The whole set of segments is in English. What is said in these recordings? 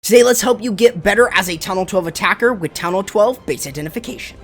Today, let's help you get better as a Town Hall 12 attacker with Town Hall 12 base identification.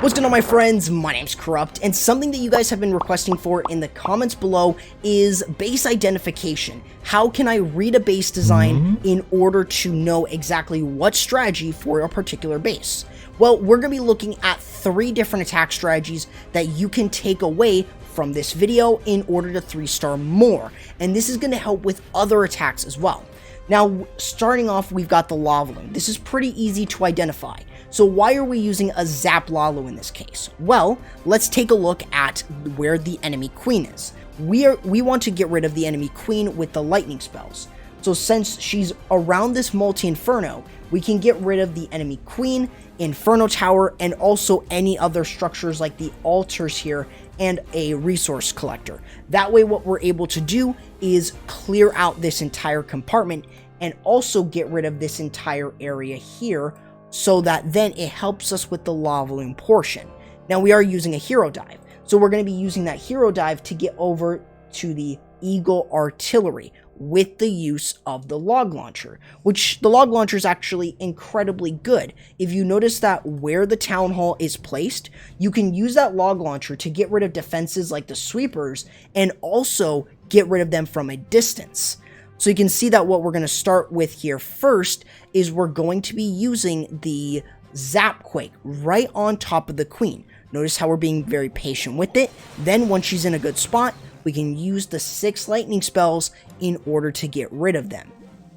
What's going on, my friends? My name's Corrupt, and something that you guys have been requesting for in the comments below is base identification. How can I read a base design in order to know exactly what strategy for a particular base? Well, we're going to be looking at 3 different attack strategies that you can take away from this video in order to 3-star more, and this is going to help with other attacks as well. Now, starting off, we've got the Lalo. This is pretty easy to identify. So why are we using a Zap Lalo in this case? Well, let's take a look at where the enemy queen is. We want to get rid of the enemy queen with the lightning spells. So since she's around this multi-inferno, we can get rid of the enemy queen, inferno tower, and also any other structures like the altars here and a resource collector. That way, what we're able to do is clear out this entire compartment and also get rid of this entire area here, so that then it helps us with the lava balloon portion. Now, we are using a hero dive, so we're going to be using that hero dive to get over to the Eagle Artillery with the use of the log launcher, which the log launcher is actually incredibly good. If you notice that where the town hall is placed, you can use that log launcher to get rid of defenses like the sweepers and also get rid of them from a distance. So you can see that what we're going to start with here first is we're going to be using the Zap Quake right on top of the queen. Notice how we're being very patient with it. Then once she's in a good spot, we can use the 6 lightning spells in order to get rid of them.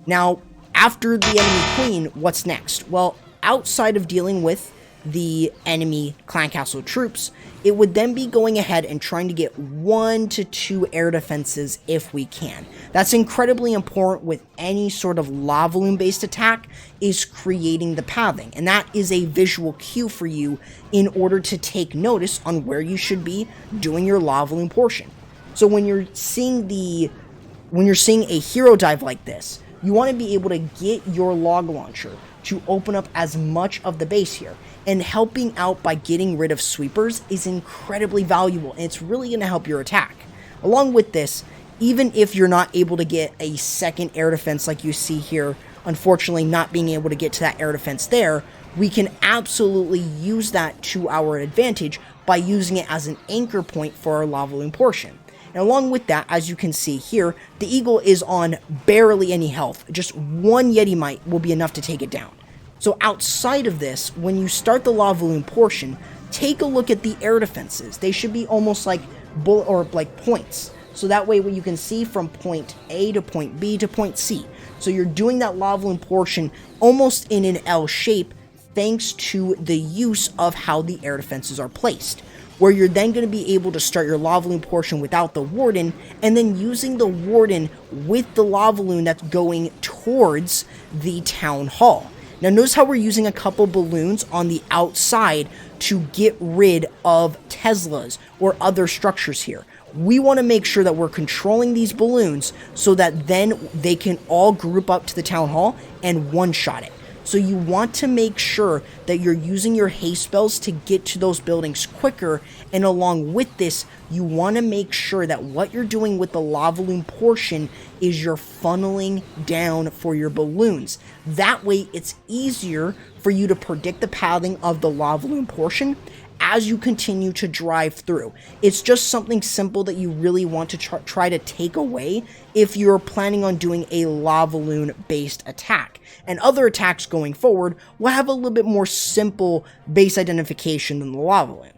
Now, after the enemy queen, what's next? Well, outside of dealing with the enemy clan castle troops, it would then be going ahead and trying to get 1 to 2 air defenses if we can. That's incredibly important with any sort of lava balloon based attack, is creating the pathing, and that is a visual cue for you in order to take notice on where you should be doing your lava balloon portion. So when you're seeing a hero dive like this, you want to be able to get your log launcher to open up as much of the base here. And helping out by getting rid of sweepers is incredibly valuable, and it's really going to help your attack. Along with this, even if you're not able to get a second air defense like you see here, unfortunately not being able to get to that air defense there, we can absolutely use that to our advantage by using it as an anchor point for our lava balloon portion. And along with that, as you can see here, the eagle is on barely any health. Just 1 Yeti Might will be enough to take it down. So outside of this, when you start the lava balloon portion, take a look at the air defenses. They should be almost like points. So that way you can see from point A to point B to point C. So you're doing that lava balloon portion almost in an L shape thanks to the use of how the air defenses are placed, where you're then going to be able to start your lava balloon portion without the warden, and then using the warden with the lava balloon that's going towards the town hall. Now notice how we're using a couple balloons on the outside to get rid of Teslas or other structures here. We want to make sure that we're controlling these balloons so that then they can all group up to the town hall and one-shot it. So you want to make sure that you're using your haste spells to get to those buildings quicker, and along with this, you want to make sure that what you're doing with the lava balloon portion is you're funneling down for your balloons. That way, it's easier for you to predict the pathing of the lava balloon portion as you continue to drive through. It's just something simple that you really want to try to take away if you're planning on doing a lava balloon based attack. And other attacks going forward will have a little bit more simple base identification than the lava balloon.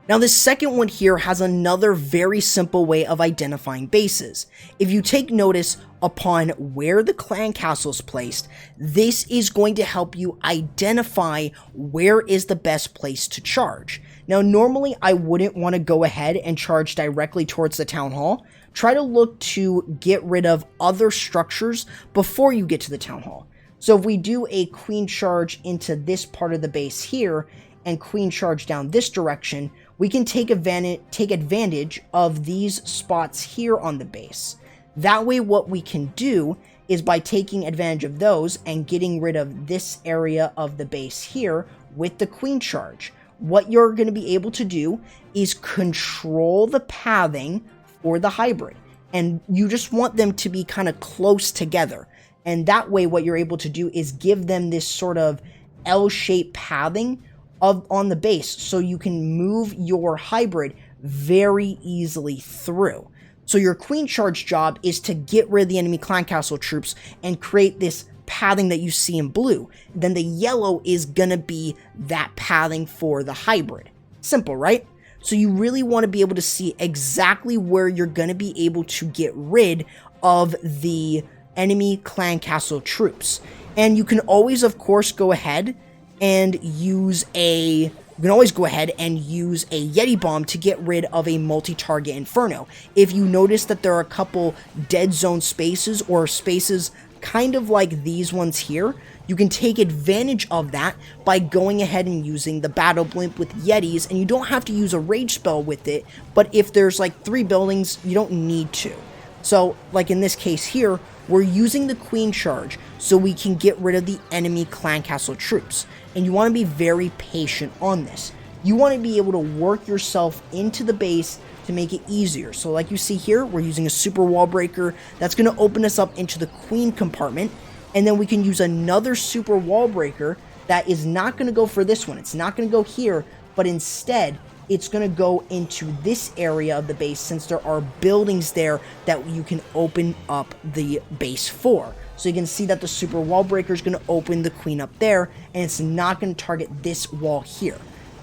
Now, this second one here has another very simple way of identifying bases. If you take notice upon where the clan castle is placed, this is going to help you identify where is the best place to charge. Now, normally I wouldn't want to go ahead and charge directly towards the town hall. Try to look to get rid of other structures before you get to the town hall. So if we do a queen charge into this part of the base here, and queen charge down this direction, we can take advantage of these spots here on the base. That way, what we can do is by taking advantage of those and getting rid of this area of the base here with the queen charge, what you're going to be able to do is control the pathing or the hybrid. And you just want them to be kind of close together. And that way what you're able to do is give them this sort of L-shaped pathing on the base, so you can move your hybrid very easily through. So your queen charge job is to get rid of the enemy clan castle troops and create this pathing that you see in blue. Then the yellow is gonna be that pathing for the hybrid. Simple, right? So you really want to be able to see exactly where you're gonna be able to get rid of the enemy clan castle troops. And you can always, of course, go ahead and use a Yeti bomb to get rid of a multi-target inferno. If you notice that there are a couple dead zone spaces, or spaces kind of like these ones here, you can take advantage of that by going ahead and using the battle blimp with Yetis, and you don't have to use a rage spell with it, but if there's like 3 buildings, you don't need to. So, like in this case here, we're using the queen charge so we can get rid of the enemy clan castle troops. And you want to be very patient on this. You want to be able to work yourself into the base to make it easier. So like you see here, we're using a super wall breaker that's going to open us up into the queen compartment. And then we can use another super wall breaker that is not going to go for this one. It's not going to go here, but instead it's going to go into this area of the base, since there are buildings there that you can open up the base for. So you can see that the super wall breaker is going to open the queen up there, and it's not going to target this wall here.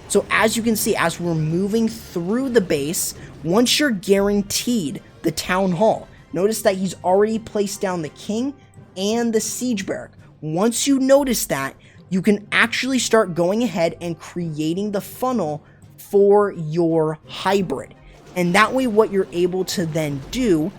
So as you can see, as we're moving through the base, once you're guaranteed the town hall, notice that he's already placed down the king and the siege barrack. Once you notice that, you can actually start going ahead and creating the funnel for your hybrid. And that way what you're able to then do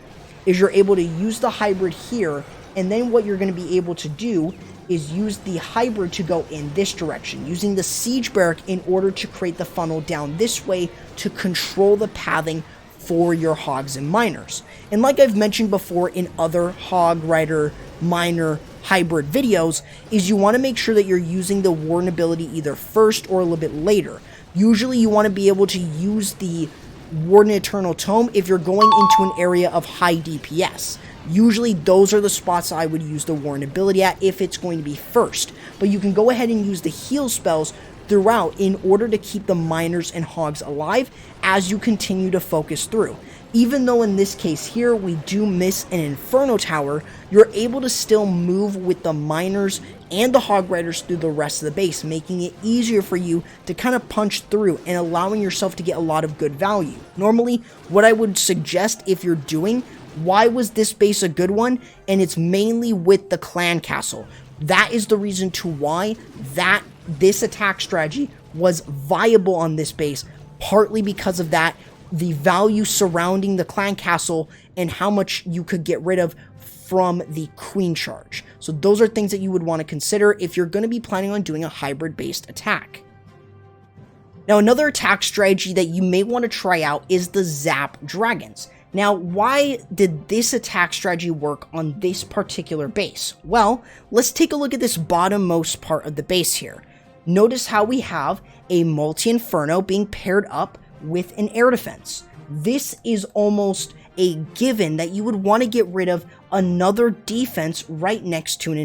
is you're able to use the hybrid here, and then what you're going to be able to do is use the hybrid to go in this direction, using the siege barrack in order to create the funnel down this way to control the pathing for your hogs and miners. And like I've mentioned before in other hog rider miner hybrid videos, is you want to make sure that you're using the warden ability either first or a little bit later. Usually you want to be able to use the Warden Eternal Tome if you're going into an area of high DPS. Usually those are the spots I would use the Warden ability at if it's going to be first. But you can go ahead and use the heal spells throughout in order to keep the miners and hogs alive as you continue to focus through. Even though in this case here we do miss an Inferno Tower, you're able to still move with the miners and the hog riders through the rest of the base, making it easier for you to kind of punch through and allowing yourself to get a lot of good value. Normally, what I would suggest if you're doing, why was this base a good one? And it's mainly with the clan castle. That is the reason to why this attack strategy was viable on this base, partly because of that, the value surrounding the clan castle and how much you could get rid of from the queen charge. So those are things that you would want to consider if you're going to be planning on doing a hybrid based attack. Now another attack strategy that you may want to try out is the Zap Dragons. Now, why did this attack strategy work on this particular base? Well, let's take a look at this bottommost part of the base here. Notice how we have a multi-inferno being paired up with an air defense. This is almost a given that you would want to get rid of another defense right next to an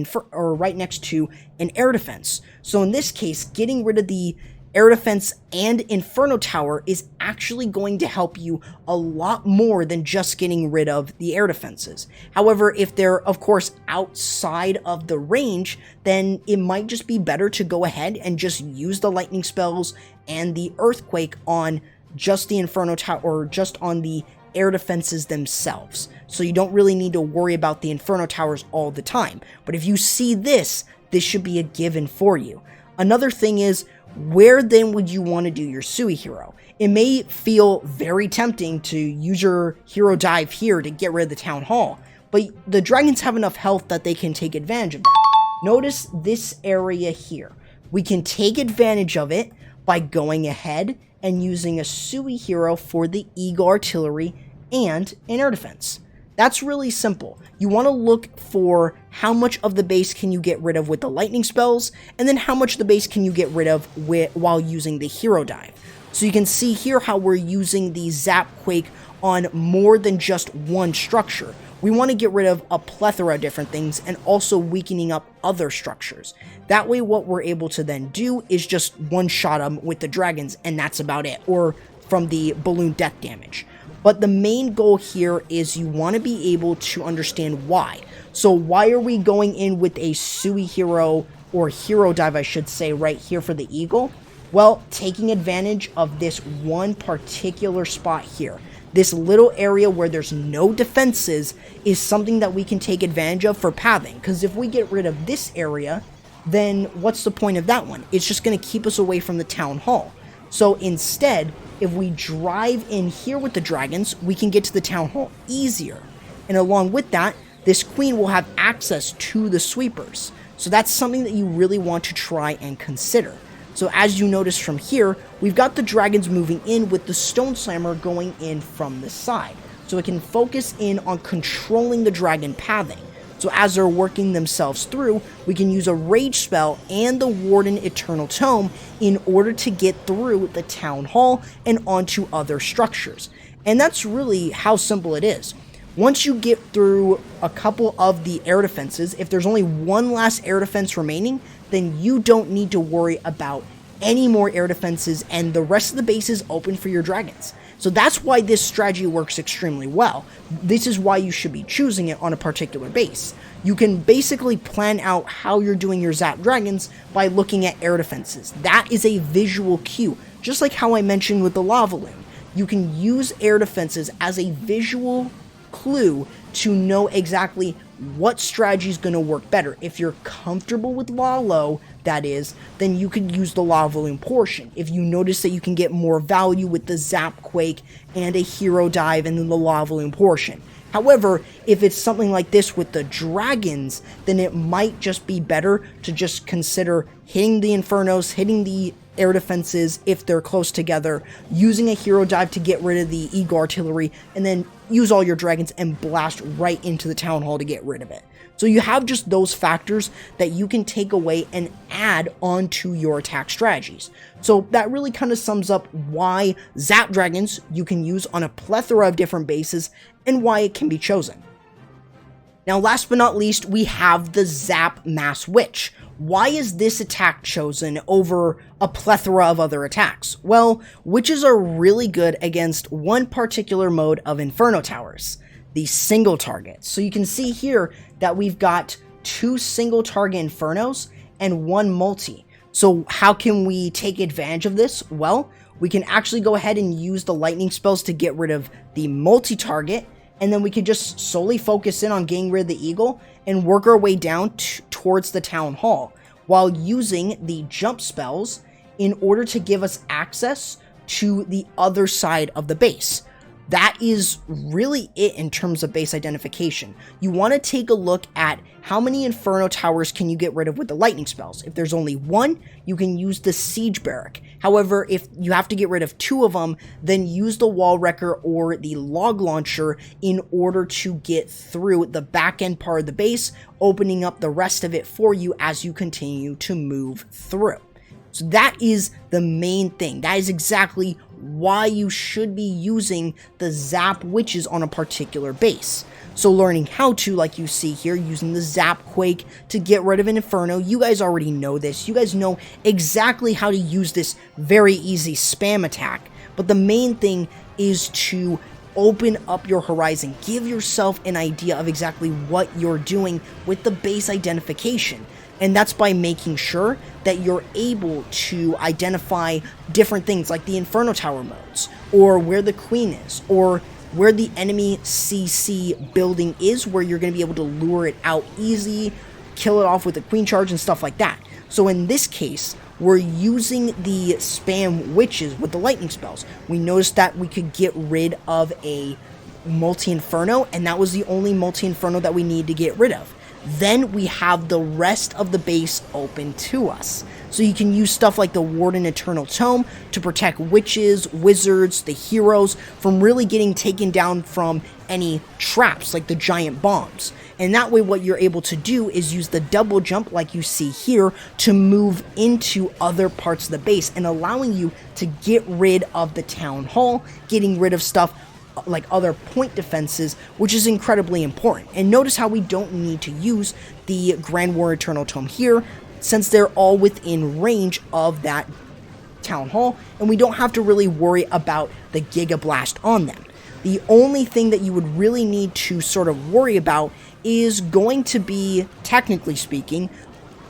air defense. So in this case, getting rid of the air defense and Inferno Tower is actually going to help you a lot more than just getting rid of the air defenses. However, if they're, of course, outside of the range, then it might just be better to go ahead and just use the lightning spells and the earthquake on just the Inferno Tower, or just on the air defenses themselves. So you don't really need to worry about the Inferno Towers all the time. But if you see this should be a given for you. Another thing is, where then would you want to do your Sui hero? It may feel very tempting to use your hero dive here to get rid of the town hall, but the dragons have enough health that they can take advantage of that. Notice this area here. We can take advantage of it by going ahead and using a Sui hero for the Eagle Artillery and an air defense. That's really simple. You want to look for how much of the base can you get rid of with the lightning spells, and then how much of the base can you get rid of while using the hero dive. So you can see here how we're using the Zap Quake on more than just one structure. We want to get rid of a plethora of different things and also weakening up other structures. That way what we're able to then do is just one-shot them with the dragons, and that's about it, or from the balloon death damage. But the main goal here is you want to be able to understand why. So why are we going in with a Sui hero, or hero dive I should say, right here for the eagle? Well, taking advantage of this one particular spot here. This little area where there's no defenses is something that we can take advantage of for pathing. Because if we get rid of this area, then what's the point of that one? It's just going to keep us away from the town hall. So instead, if we drive in here with the dragons, we can get to the town hall easier. And along with that, this queen will have access to the sweepers. So that's something that you really want to try and consider. So as you notice from here, we've got the dragons moving in with the stone slammer going in from the side. So it can focus in on controlling the dragon pathing. So as they're working themselves through, we can use a rage spell and the Warden Eternal Tome in order to get through the town hall and onto other structures. And that's really how simple it is. Once you get through a couple of the air defenses, if there's only one last air defense remaining, then you don't need to worry about any more air defenses, and the rest of the base is open for your dragons. So that's why this strategy works extremely well. This is why you should be choosing it on a particular base. You can basically plan out how you're doing your Zap Dragons by looking at air defenses. That is a visual cue, just like how I mentioned with the Lava Loon. You can use air defenses as a visual clue to know exactly what strategy is going to work better. If you're comfortable with Lalo, that is, then you could use the Lava Loon portion. If you notice that you can get more value with the Zap Quake and a hero dive and then the Lava Loon portion. However, if it's something like this with the dragons, then it might just be better to just consider hitting the Infernos, hitting the air defenses if they're close together, using a hero dive to get rid of the Eagle Artillery, and then use all your dragons and blast right into the town hall to get rid of it. So you have just those factors that you can take away and add onto your attack strategies. So that really kind of sums up why Zap Dragons you can use on a plethora of different bases and why it can be chosen. Now last but not least, we have the Zap Mass Witch. Why is this attack chosen over a plethora of other attacks? Well, witches are really good against one particular mode of Inferno Towers, the single target. So you can see here that we've got 2 single target Infernos and 1 multi. So how can we take advantage of this? Well, we can actually go ahead and use the lightning spells to get rid of the multi-target, and then we could just solely focus in on getting rid of the eagle and work our way down towards the town hall while using the jump spells in order to give us access to the other side of the base. That is really it in terms of base identification. You want to take a look at how many Inferno Towers can you get rid of with the lightning spells. If there's only 1, you can use the Siege Barrack. However, if you have to get rid of 2 of them, then use the Wall Wrecker or the Log Launcher in order to get through the back end part of the base, opening up the rest of it for you as you continue to move through. So that is the main thing. That is exactly why you should be using the Zap Witches on a particular base. So learning how to, like you see here, using the Zap Quake to get rid of an Inferno, you guys already know this. You guys know exactly how to use this very easy spam attack. But the main thing is to open up your horizon. Give yourself an idea of exactly what you're doing with the base identification. And that's by making sure that you're able to identify different things like the Inferno Tower modes, or where the Queen is, or where the enemy CC building is, where you're going to be able to lure it out easy, kill it off with a Queen Charge and stuff like that. So in this case, we're using the spam witches with the lightning spells. We noticed that we could get rid of a multi-inferno, and that was the only multi-inferno that we need to get rid of. then we have the rest of the base open to us. So you can use stuff like the Warden Eternal Tome to protect witches, wizards, the heroes from really getting taken down from any traps like the giant bombs. And that way what you're able to do is use the double jump like you see here to move into other parts of the base and allowing you to get rid of the town hall, getting rid of stuff like other point defenses, which is incredibly important. And notice how we don't need to use the Grand War Eternal Tome here, since they're all within range of that town hall, and we don't have to really worry about the Giga Blast on them. The only thing that you would really need to sort of worry about is going to be, technically speaking,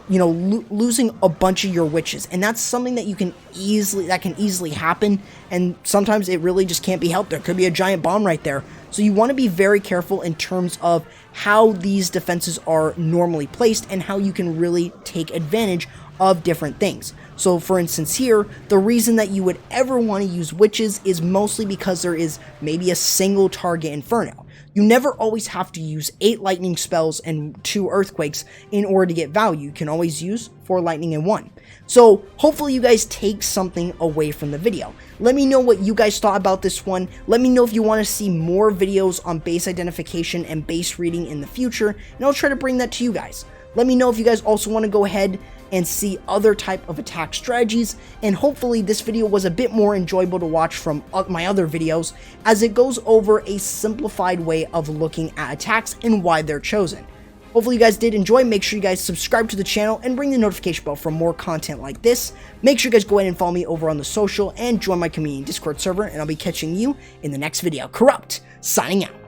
you know, losing a bunch of your witches, and that's something that can easily happen, and sometimes it really just can't be helped. There could be a giant bomb right there, so you want to be very careful in terms of how these defenses are normally placed and how you can really take advantage of different things. So for instance here, the reason that you would ever want to use witches is mostly because there is maybe a single target inferno. You never always have to use 8 lightning spells and 2 earthquakes in order to get value. You can always use 4 lightning and 1. So hopefully you guys take something away from the video. Let me know what you guys thought about this one. Let me know if you want to see more videos on base identification and base reading in the future, and I'll try to bring that to you guys. Let me know if you guys also want to go ahead and see other type of attack strategies, and hopefully this video was a bit more enjoyable to watch from my other videos, as it goes over a simplified way of looking at attacks and why they're chosen. Hopefully you guys did enjoy. Make sure you guys subscribe to the channel and ring the notification bell for more content like this. Make sure you guys go ahead and follow me over on the social and join my community Discord server, and I'll be catching you in the next video. Corrupt, signing out.